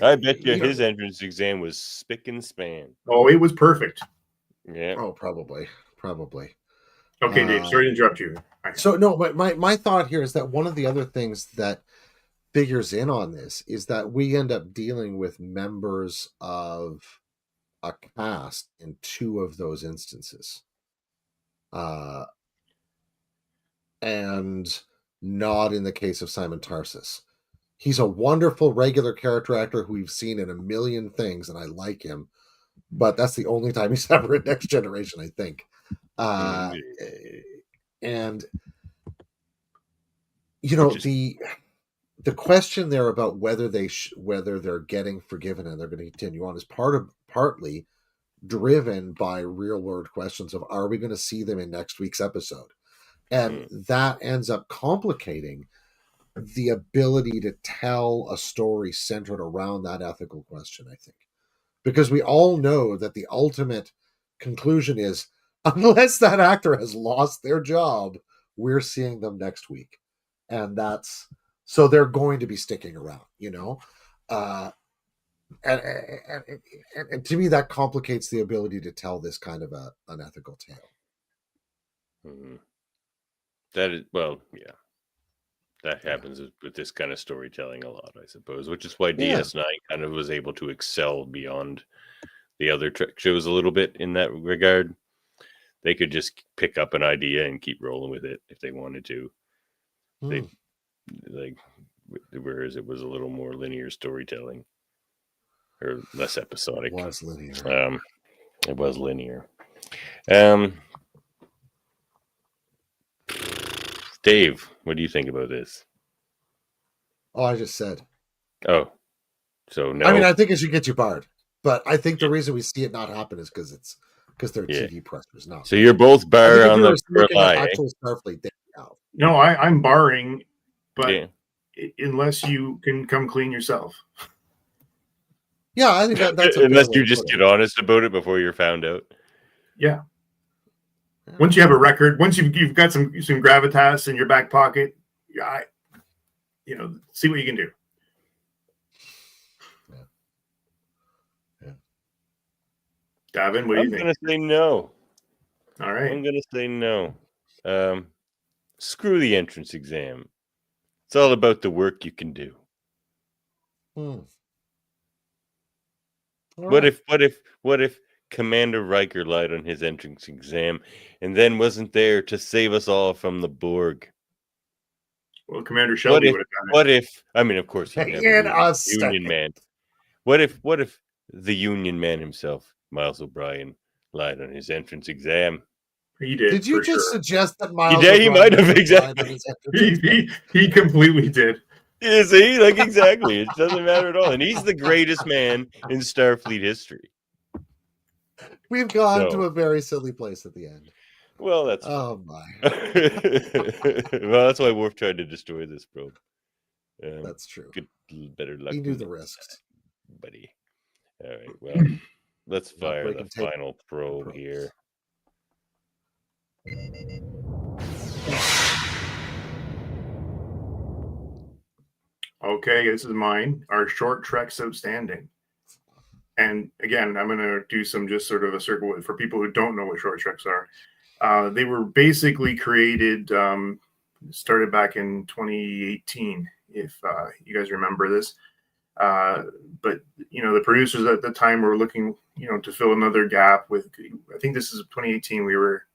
I bet you his entrance exam was spick and span. Oh, it was perfect. Yeah. Oh, probably. Okay, Dave, sorry to interrupt you. So no, but my thought here is that one of the other things that figures in on this is that we end up dealing with members of a cast in two of those instances. And not in the case of Simon Tarsus. He's a wonderful regular character actor who we've seen in a million things, and I like him. But that's the only time he's ever in Next Generation, I think. And the question there about whether they're getting forgiven and they're going to continue on is partly driven by real world questions of, are we going to see them in next week's episode? And that ends up complicating the ability to tell a story centered around that ethical question, I think. Because we all know that the ultimate conclusion is, unless that actor has lost their job, we're seeing them next week. And so they're going to be sticking around, and to me, that complicates the ability to tell this kind of an ethical tale. That is, well, yeah. That happens with this kind of storytelling a lot, I suppose, which is why DS9 kind of was able to excel beyond the other Trek shows a little bit in that regard. They could just pick up an idea and keep rolling with it if they wanted to. Whereas it was a little more linear storytelling or less episodic. It was linear. It was linear. Dave, what do you think about this? Oh, I just said. Oh, so no. I mean, I think it should get you barred, but I think the reason we see it not happen is because they're Yeah. TV pressers. No, So you're both I bar think if on you the were looking at lie. actual Starfleet, they out. No, I'm barring, but Yeah. unless you can come clean yourself. Yeah, I think that's a Unless fair way you to just put get it. honest about it before you're found out. Yeah. Once you have a record, once you've got some gravitas in your back pocket, see what you can do. Yeah. Davin, what do you think? I'm gonna say no. All right. I'm gonna say no. Screw the entrance exam. It's all about the work you can do. What if Commander Riker lied on his entrance exam and then wasn't there to save us all from the Borg? Well, Commander Shelby would have done it. What if? I mean, of course, he never In a Union Man. What if the Union Man himself, Miles O'Brien, lied on his entrance exam? He did. Did you just sure. suggest that Miles? He might have exactly. He completely did. Yeah, see, like exactly. It doesn't matter at all, and he's the greatest man in Starfleet history. We've gone to a very silly place at the end. Well, that's my. Well, that's why Worf tried to destroy this probe. That's true. Good, better luck. He knew the risks, buddy. All right. Well, let's fire the break final probe here. Okay, this is mine. Our short treks outstanding. And again, I'm going to do some just sort of a circle for people who don't know what short treks are. They were basically created, started back in 2018, if you guys remember this. But, the producers at the time were looking, to fill another gap with, I think this is 2018. We were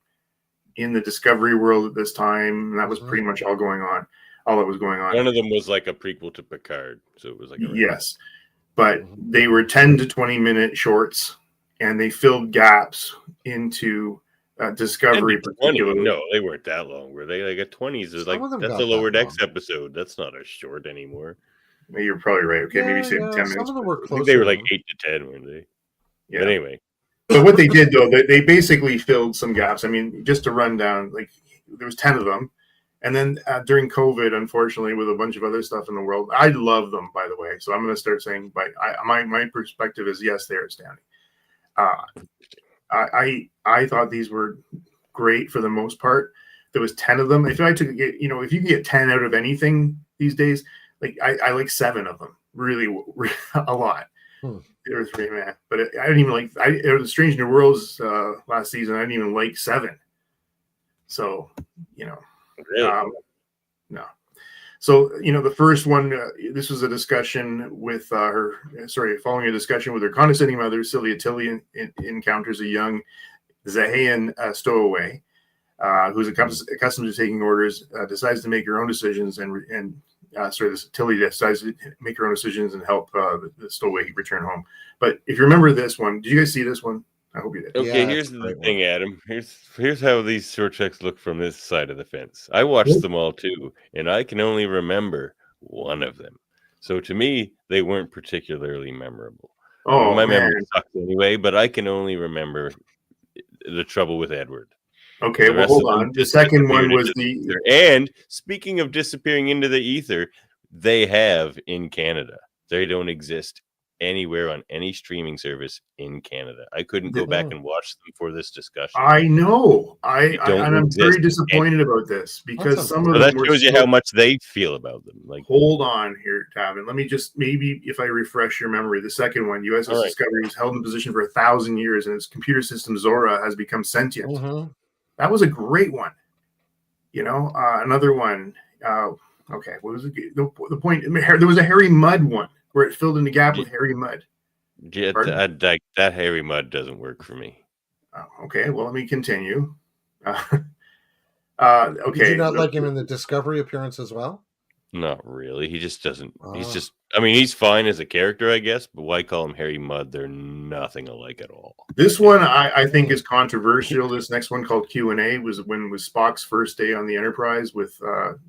in the Discovery world at this time. And that was pretty much all that was going on. One of them was like a prequel to Picard. So it was like, yes. But they were 10 to 20 minute shorts, and they filled gaps into Discovery. Particularly, no, they weren't that long. Were they? Like a 20s is like that's a Lower Decks episode. That's not a short anymore. You're probably right. Okay, maybe say 10 minutes. Some of them were closer. I think they were like 8 to 10, weren't they? Yeah. But anyway. But what they did though, they basically filled some gaps. I mean, just to run down, like there was 10 of them. And then during COVID, unfortunately, with a bunch of other stuff in the world, I love them, by the way. So I'm going to start saying, my perspective is yes, they're outstanding. I thought these were great for the most part. There was 10 of them. If I took, if you can get 10 out of anything these days, like I like 7 of them, really a lot. There were 3, man, but I didn't even like. It was Strange New Worlds last season. I didn't even like 7. So Really? No. So, the first one, this was a discussion with following a discussion with her condescending mother, Sylvia Tilly encounters a young Zahayan stowaway who's accustomed to taking orders, decides to make her own decisions Tilly decides to make her own decisions and help the stowaway return home. But if you remember this one, did you guys see this one? I hope you did. Okay, here's the thing, Adam. Here's how these short treks look from this side of the fence. I watched them all too, and I can only remember one of them. So to me, they weren't particularly memorable. Oh, my memory sucks anyway, but I can only remember the trouble with Edward. Okay, well, hold on. The second one was And speaking of disappearing into the ether, they have in Canada. They don't exist anywhere on any streaming service in Canada. I couldn't go back and watch them for this discussion. I know. I'm very disappointed about this because some of them that shows you how much they feel about them. Like, hold on here, Tavin. Let me just maybe if I refresh your memory, the second one, USS Discovery was held in position for 1,000 years, and its computer system Zora has become sentient. That was a great one. Another one. Okay, what was the point? There was a Harry Mudd one where it filled in the gap with Harry Mudd. Yeah, that Harry Mudd doesn't work for me. Okay, well, let me continue. Okay. Did you not like him in the Discovery appearance as well? Not really. He just doesn't. He's Ah. just. I mean, he's fine as a character, I guess. But why call him Harry Mudd? They're nothing alike at all. This one I think is controversial. This next one called Q&A was Spock's first day on the Enterprise with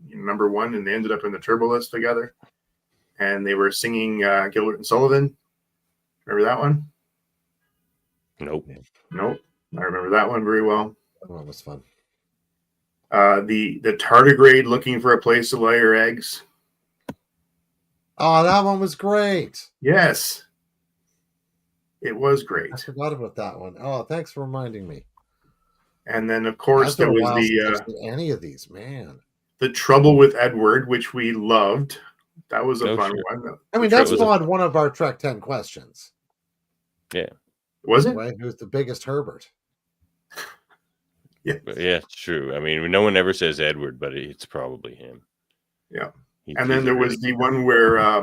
number one, and they ended up in the Turbolist together, and they were singing Gilbert and Sullivan. Remember that one? Nope. Nope. I remember that one very well. That one was fun. The tardigrade looking for a place to lay her eggs. Oh, that one was great. Yes. It was great. I forgot about that one. Oh, thanks for reminding me. And then, of course, there was any of these, man. The Trouble with Edward, which we loved. That was a fun one. I mean, that's one of our Trek 10 questions. Yeah. Was it? Right? Who's the biggest Herbert? Yeah. Yeah, it's true. I mean, no one ever says Edward, but it's probably him. Yeah. And then there was the one where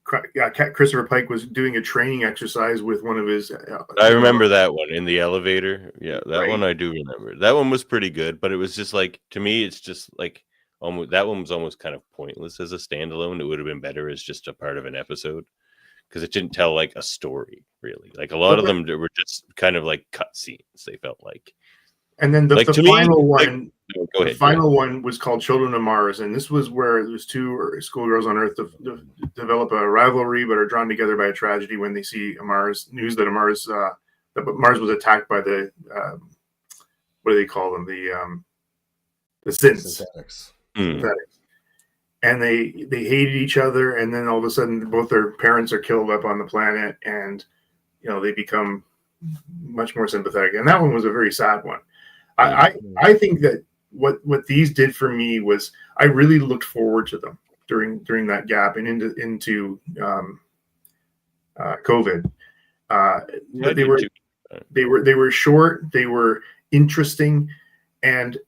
Christopher Pike was doing a training exercise with one of his. I remember that one in the elevator. Yeah, that one I do remember. That one was pretty good, but it was just like, to me, it's just like almost, that one was almost kind of pointless as a standalone. It would have been better as just a part of an episode because it didn't tell like a story really. Like a lot of them were just kind of like cut scenes. They felt like. And then the final one. Go ahead. The final one was called Children of Mars, and this was where there's two schoolgirls on Earth develop a rivalry, but are drawn together by a tragedy when they see news that Mars was attacked by the what do they call them? The synthetics. And they hated each other, and then all of a sudden, both their parents are killed up on the planet, and they become much more sympathetic. And that one was a very sad one. I think that what these did for me was I really looked forward to them during that gap and into COVID. They were short, they were interesting, and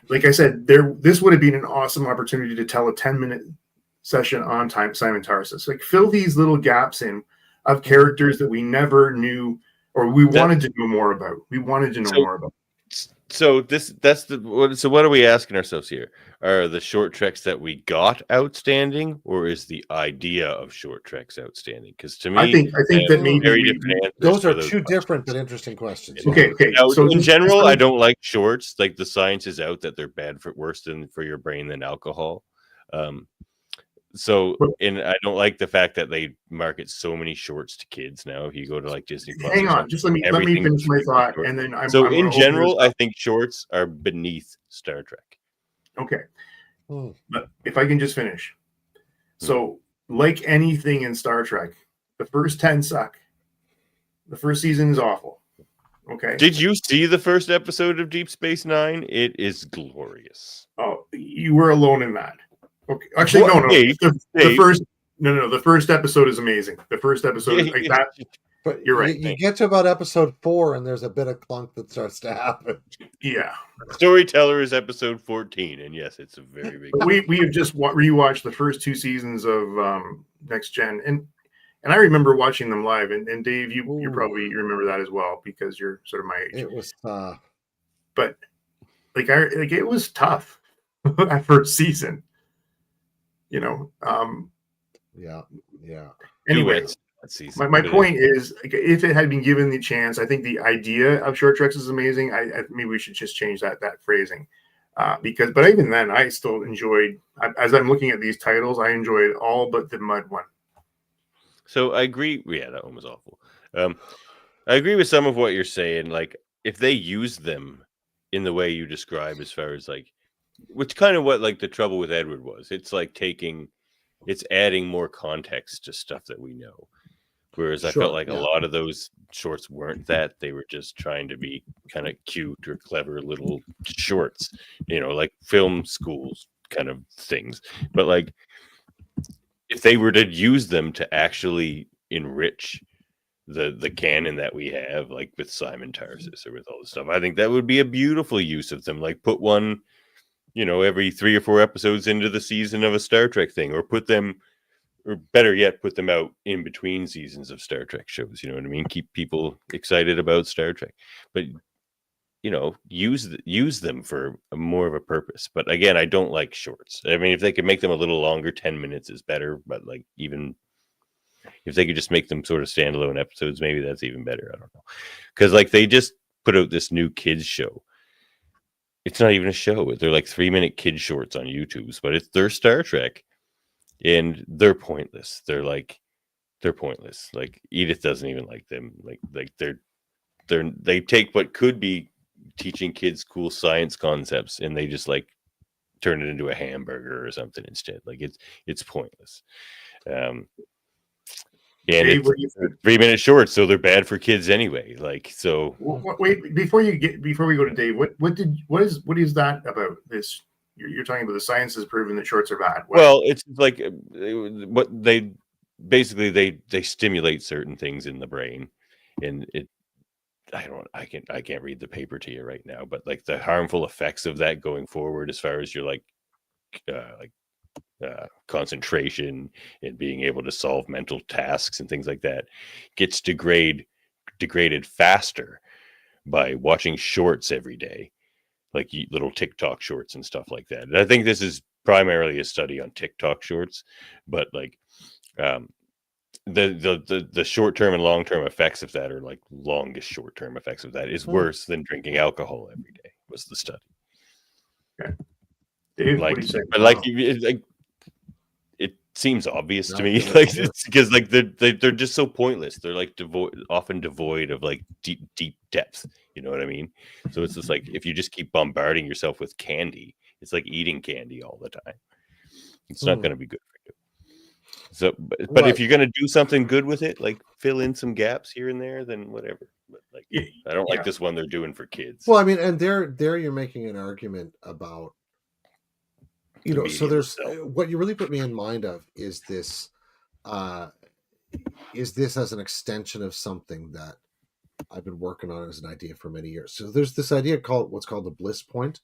like I said, this would have been an awesome opportunity to tell a 10-minute session on Simon Tarsus. Like fill these little gaps in of characters that we never knew or we wanted to know more about. So what are we asking ourselves here? Are the short treks that we got outstanding, or is the idea of short treks outstanding? Because to me, I think that maybe those are two different but interesting questions. Okay. Now, so in general, I don't like shorts. Like the science is out that they're bad worse for your brain than alcohol. And I don't like the fact that they market so many shorts to kids now. If you go to like Disney Plus, hang on, just let me finish my thought, and then in general, I think shorts are beneath Star Trek. Okay, but if I can just finish, so like anything in Star Trek, the first 10 suck. The first season is awful. Okay. Did you see the first episode of Deep Space Nine? It is glorious. Oh, you were alone in that. Okay. Actually, no. The first episode is amazing. The first episode like that. But you're right. You get to about episode 4, and there's a bit of clunk that starts to happen. Yeah. Storyteller is episode 14, and yes, it's a very big. We have just rewatched the first 2 seasons of Next Gen, and I remember watching them live. And Dave, you probably remember that as well because you're sort of my age. It was, but it was tough that first season. Yeah. Anyway, my point is, if it had been given the chance, I think the idea of short treks is amazing. Maybe we should just change that phrasing, but even then, I still enjoyed. As I'm looking at these titles, I enjoyed all but the Mud one. So I agree. Yeah, that one was awful. I agree with some of what you're saying. Like if they use them in the way you describe, as far as like. Which kind of what like the Trouble with Edward was. It's like it's adding more context to stuff that we know. Whereas I felt like a lot of those shorts weren't that. They were just trying to be kind of cute or clever little shorts, like film schools kind of things. But like if they were to use them to actually enrich the canon that we have, like with Simon Tarsus or with all this stuff, I think that would be a beautiful use of them. Like put one every 3 or 4 episodes into the season of a Star Trek thing, or put them, or better yet, put them out in between seasons of Star Trek shows. You know what I mean? Keep people excited about Star Trek. But use them for more of a purpose. But again, I don't like shorts. I mean, if they could make them a little longer, 10 minutes is better. But like, even if they could just make them sort of standalone episodes, maybe that's even better. I don't know. Because like they just put out this new kids show. It's not even a show. They're like 3-minute kid shorts on YouTube, but they're Star Trek, and they're pointless. They're pointless. Like Edith doesn't even like them. Like they take what could be teaching kids cool science concepts, and they just like turn it into a hamburger or something instead. Like it's pointless. And Dave, it's 3-minute shorts, so they're bad for kids anyway. Like, so wait, before we go to Dave, what is that about this? You're talking about the science has proven that shorts are bad. Well, it's like what they basically they stimulate certain things in the brain, and I can't read the paper to you right now, but like the harmful effects of that going forward, as far as your concentration and being able to solve mental tasks and things like that, gets degraded faster by watching shorts every day, like little TikTok shorts and stuff like that. And I think this is primarily a study on TikTok shorts, but like the short-term and long-term effects of that, or like longest short-term effects of that, is worse than drinking alcohol every day, was the study. Okay. Dave, like, what do you say? but like it seems obvious to me, like it's because like they're just so pointless. They're like often devoid of like deep depth. You know what I mean? So it's just like, if you just keep bombarding yourself with candy, it's like eating candy all the time. It's not going to be good for you. So, but if you're going to do something good with it, like fill in some gaps here and there, then whatever. But like, I don't like this one they're doing for kids. Well, I mean, and there you're making an argument about, so there's what you really put me in mind of is this as an extension of something that I've been working on as an idea for many years. So there's this idea called what's called the bliss point.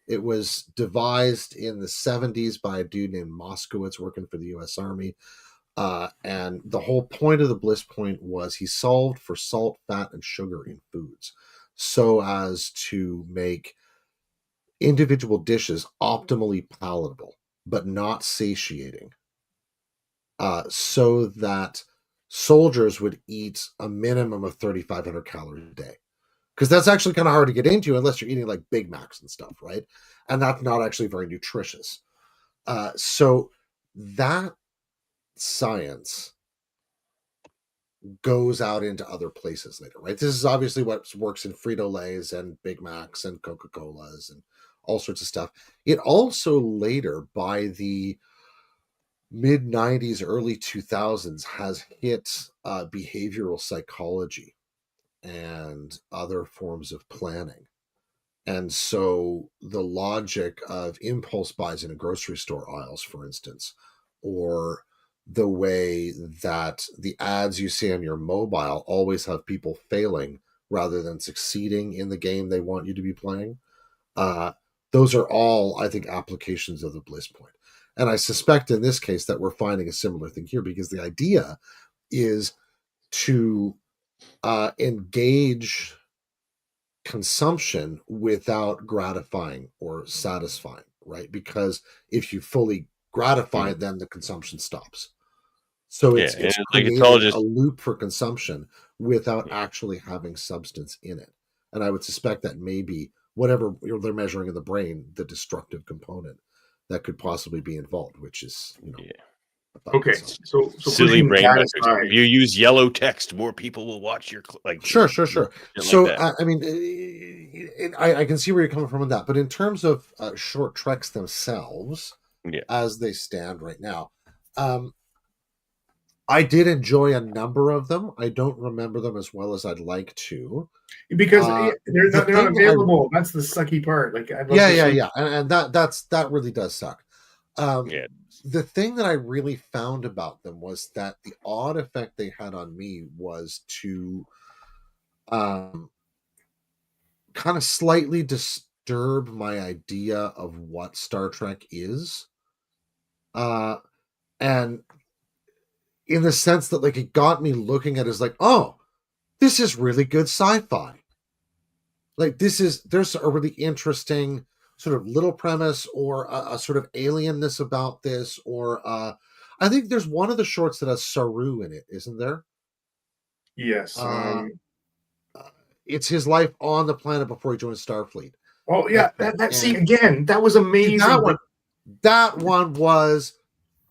It was devised in the 70s by a dude named Moskowitz working for the U.S. Army. And the whole point of the bliss point was he solved for salt, fat, and sugar in foods so as to make individual dishes optimally palatable, but not satiating. So that soldiers would eat a minimum of 3,500 calories a day. Because that's actually kind of hard to get into unless you're eating like Big Macs and stuff, right? And that's not actually very nutritious. So that science goes out into other places later, right? This is obviously what works in Frito-Lays and Big Macs and Coca-Colas and all sorts of stuff. It also later, by the mid-90s, early 2000s, has hit behavioral psychology and other forms of planning. And so the logic of impulse buys in a grocery store aisles, for instance, or the way that the ads you see on your mobile always have people failing rather than succeeding in the game they want you to be playing. Those are all, I think, applications of the bliss point. And I suspect in this case that we're finding a similar thing here, because the idea is to engage consumption without gratifying or satisfying, right? Because if you fully gratify it, then the consumption stops. So it's all just a loop for consumption without actually having substance in it. And I would suspect that maybe whatever they're measuring in the brain, the destructive component that could possibly be involved, which is, okay. So silly brain metrics. If you use yellow text, more people will watch your Sure. So I mean, I can see where you're coming from with that, but in terms of short treks themselves, as they stand right now, I did enjoy a number of them. I don't remember them as well as I'd like to, because they're not available. That's the sucky part. Like, and that really does suck. The thing that I really found about them was that the odd effect they had on me was to kind of slightly disturb my idea of what Star Trek is. And in the sense that, like, it got me looking at it as like, oh, this is really good sci-fi. Like there's a really interesting sort of little premise or a sort of alienness about this, or I think there's one of the shorts that has Saru in it, isn't there? Yes. Uh, it's his life on the planet before he joins Starfleet. Oh I yeah, think. that see And again, that was amazing. that one was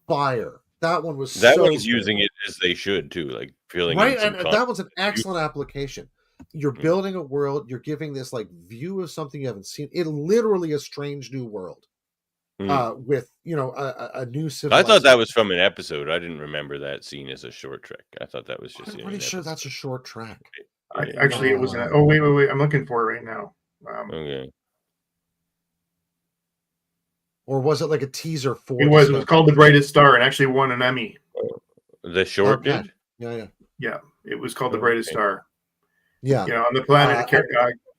fire. That one was That so one's good. using it as they should too, like filling Right, in some and that was an context. excellent application. You're Mm. building a world, you're giving this like view of something you haven't seen. It literally a strange new world. With a new I thought that civilization. was from an episode. I didn't remember that scene as a short trek. I thought that was just I'm in pretty an sure episode. that's a short track. Actually, it was. Oh wait! I'm looking for it right now. Okay. Or was it like a teaser for? It was called The Brightest Star, and actually won an Emmy. The short Okay. did? Yeah. Yeah, it was called The Brightest Star. Yeah. On the planet.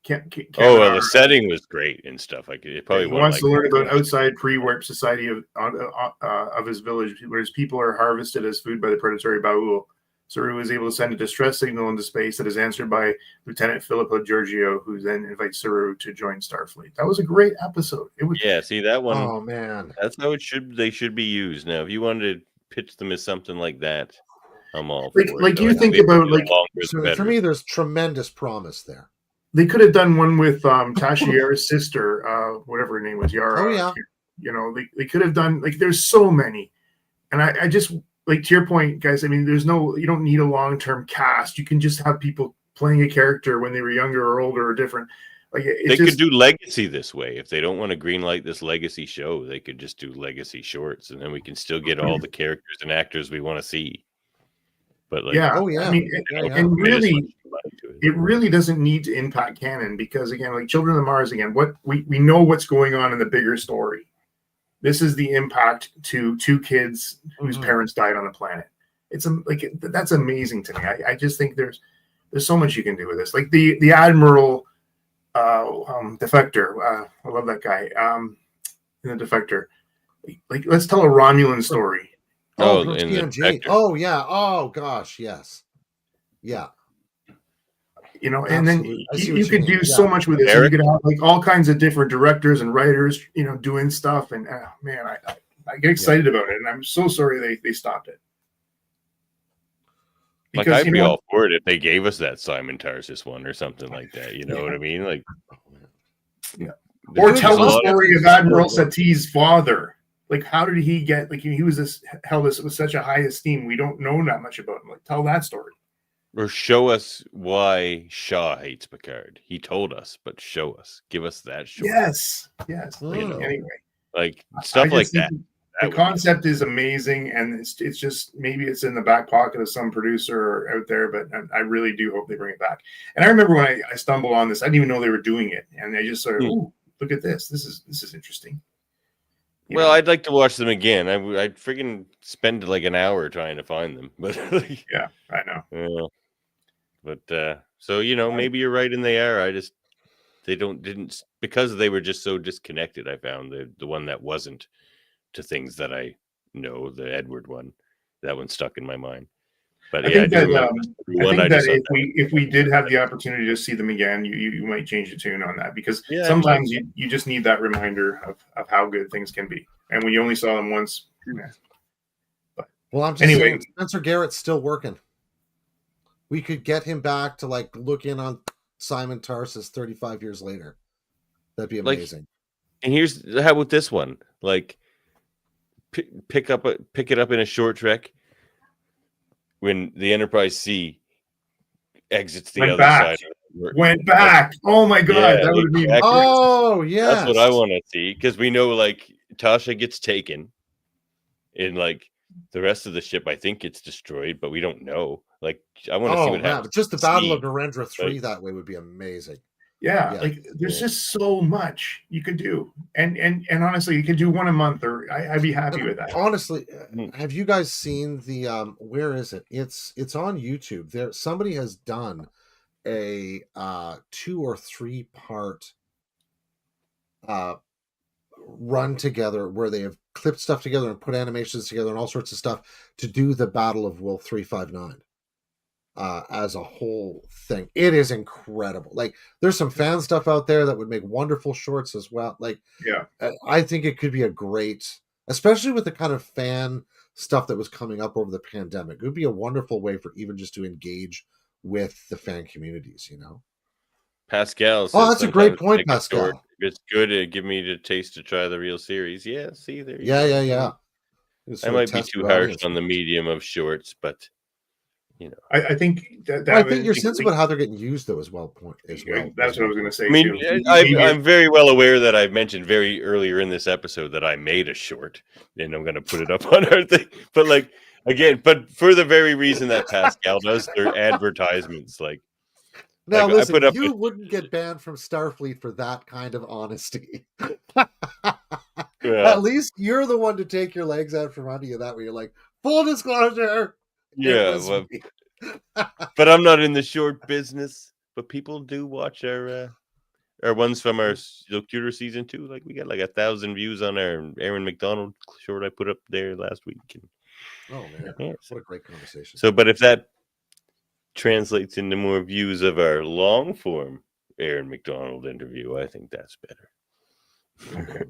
The setting was great and stuff. Like it probably he wants to learn about Oscar. outside pre-warp society of his village, where his people are harvested as food by the predatory Baul. Saru is able to send a distress signal into space that is answered by Lieutenant Filippo Giorgio, who then invites Saru to join Starfleet. That was a great episode. It was. Yeah, see that one. Oh man, that's how they should be used. Now, if you wanted to pitch them as something like that, I'm all for it. Like you think about for me, there's tremendous promise there. They could have done one with Tashier's sister, whatever her name was, Yara. Oh yeah. They could have done there's so many, and I just like to your point, guys. I mean, you don't need a long-term cast. You can just have people playing a character when they were younger or older or different. Like they could do legacy this way. If they don't want to greenlight this legacy show, they could just do legacy shorts, and then we can still get all the characters and actors we want to see. But I mean, and really, it really doesn't need to impact canon because again, like Children of Mars, what we know what's going on in the bigger story. This is the impact to two kids whose parents died on the planet. It's that's amazing to me. I just think there's so much you can do with this. Like the Admiral Defector. I love that guy. In the Defector, like let's tell a Romulan story. TNG. Oh yeah. Oh gosh, yes. Yeah. And then you could do so much with this. You could have like all kinds of different directors and writers, doing stuff. And man, I get excited about it, and I'm so sorry they stopped it. Because I'd be all for it if they gave us that Simon Tarsis one or something like that. You know what I mean? Like, or tell the story of Admiral Satie's father. Like, how did he get? Like, he was held with such a high esteem. We don't know that much about him. Like, tell that story. Or show us why Shaw hates Picard. He told us, but show us. Give us that show. Yes. Anyway, like stuff like that. The concept is amazing, and it's just maybe it's in the back pocket of some producer out there, but I really do hope they bring it back. And I remember when I stumbled on this, I didn't even know they were doing it, and I just sort of, look at this. This is interesting. Well, I'd like to watch them again. I'd freaking spend like an hour trying to find them, but yeah, I know. But so maybe you're right, and they are. Didn't because they were just so disconnected. I found the one that wasn't to things that I know, the Edward one, that one stuck in my mind. But I think that if we did have the opportunity to see them again, you might change the tune on that because sometimes you just need that reminder of how good things can be. And when you only saw them once, well, I'm just saying Spencer Garrett's still working. We could get him back to like look in on Simon Tarsis 35 years later. That'd be amazing. And here's how about this one, like pick it up in a short trek. When the Enterprise C exits the other side. Went back. Oh my God. That would be. Oh, yeah. That's what I want to see. Because we know, like, Tasha gets taken. And, like, the rest of the ship, I think, gets destroyed. But we don't know. Like, I want to see what happens. Just the Battle of Narendra 3 that way would be amazing. Yeah. Like, there's just so much you could do. And honestly, you could do one a month, or I'd be happy with that. Honestly, have you guys seen the where is it? It's on YouTube. There somebody has done a 2 or 3 part run together where they have clipped stuff together and put animations together and all sorts of stuff to do the Battle of Wolf 359. as a whole thing. It is incredible. Like, there's some fan stuff out there that would make wonderful shorts as well. Like, Yeah. I think it could be a great, especially with the kind of fan stuff that was coming up over the pandemic. It would be a wonderful way for even just to engage with the fan communities, you know? Pascal Oh, says that's a great sometimes point, make a short. Pascal. If it's good, it give me the taste to try the real series. Yeah, see, there you Yeah, go. yeah. Just I sort of might be test too your harsh audience. on the medium of shorts, but I think that Well, I was think your sense about how they're getting used, though, as well. As well, that's what I was going to say I mean, too. I'm very well aware that I mentioned very earlier in this episode that I made a short, and I'm going to put it up on our thing. But like again, but for the very reason that Pascal does, their advertisements. now, I listen, put up. you wouldn't get banned from Starfleet for that kind of honesty. Yeah, At least you're the one to take your legs out from under you. That way, you're like, full disclosure. It yeah, was well, me. but I'm not in the short business. But people do watch our ones from our Locutor season 2. Like we got like 1,000 views on our Aaron McDonald short I put up there last week. And, Oh man, yeah, what a great conversation! so, but if that translates into more views of our long form Aaron McDonald interview, I think that's better. Okay.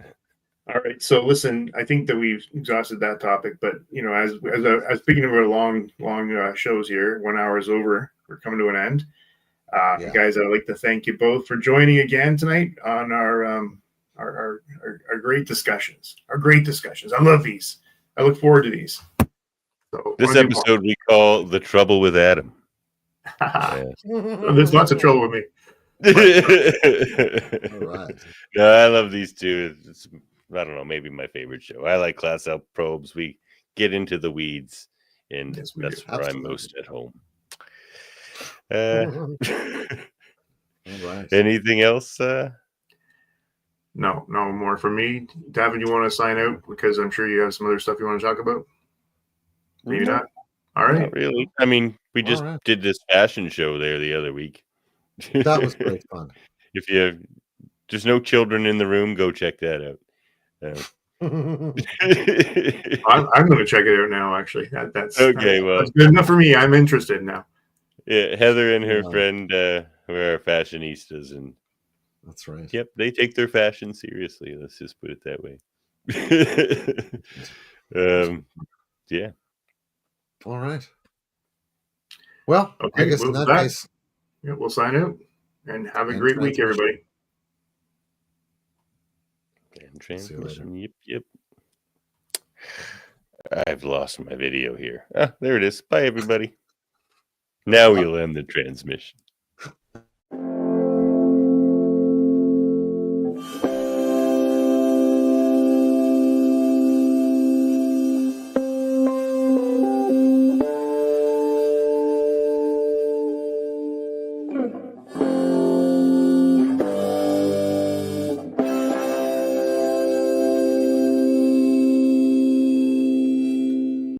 All right. So listen, I think that we've exhausted that topic, but as speaking of our long shows here, 1 hour is over. We're coming to an end. Guys, I'd like to thank you both for joining again tonight on our great discussions. Our great discussions. I love these. I look forward to these. So This episode we call "The Trouble with Adam." There's lots of trouble with me. All right. No, I love these two. It's, I don't know, maybe my favorite show. I like Class L Probes. We get into the weeds, and Yes, we that's do. where Absolutely. I'm most at home. All right. Anything else? No more from me. Davin, you want to sign out because I'm sure you have some other stuff you want to talk about. Maybe not. All right. Not really. I mean, we just did this fashion show there the other week. That was great fun. If you have just no children in the room, go check that out. I'm going to check it out now. Actually, that's okay. Well, that's good enough for me. I'm interested now. Yeah, Heather and her friend were fashionistas, and that's right. Yep, they take their fashion seriously. Let's just put it that way. Yeah. All right. Well, okay, I guess in that case, yeah, we'll sign out and have a great week, everybody. And transmission. Yep. I've lost my video here. Ah, there it is. Bye, everybody. Now we'll end the transmission.